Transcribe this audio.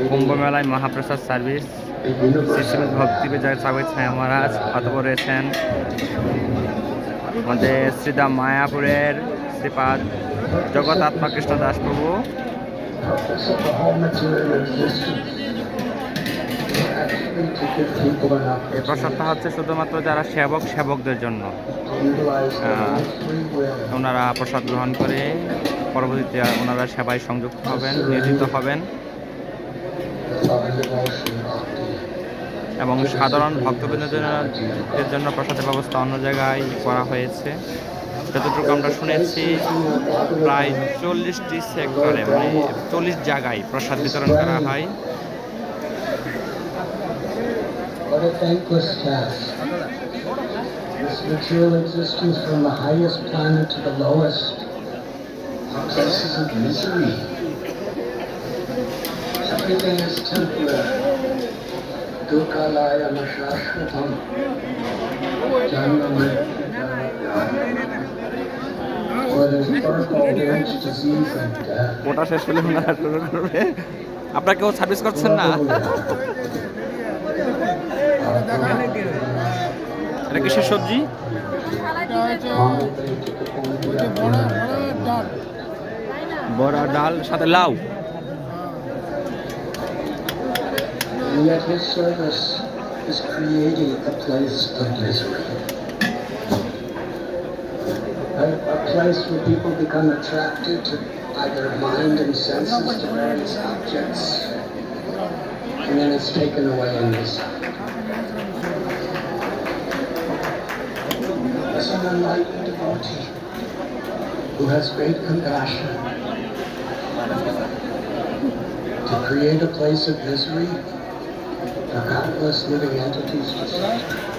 কুম্ভ মেলায় মহাপ্রসাদ সার্ভিস শ্রীশ্রীমদ ভক্তি বিজয় সাগর ছায়া মহারাজ, অতপর রয়েছেন আমাদের শ্রীদাম মায়াপুরের শ্রীপাদ জগতাত্মা কৃষ্ণ দাস প্রভু। এই প্রসাদটা হচ্ছে শুধুমাত্র যারা সেবকদের জন্য। ওনারা প্রসাদ গ্রহণ করে পরবর্তীতে ওনারা সেবায় সংযুক্ত হবেন, নিয়োজিত হবেন এবং সাধারণ ভক্তবৃন্দের জন্য প্রসাদের ব্যবস্থা অন্য জায়গায় করা হয়েছে। যতটুকু আমরা শুনেছি প্রায় 40টি সেক্টরে, মানে 40 জায়গায় প্রসাদ বিতরণ করা হয়। What a thankless task. This material existence from the highest planet to the lowest. Places of misery. Everything is temporary. Dukhalaya Mashashvatam. Where there's birth, old age, disease, and death. ওটা শেষ হলে ওনারা শুরু করবে। আপনারা কেউ সার্ভিস করছেন না? এটা কিসের সবজি? বড়া ডাল সাথে লাউ। Yet his service is creating a place of misery. A place where people become attracted to by their mind and senses to various objects, and then it's taken away in this. As an enlightened devotee who has great compassion to create a place of misery for countless living entities to suffer.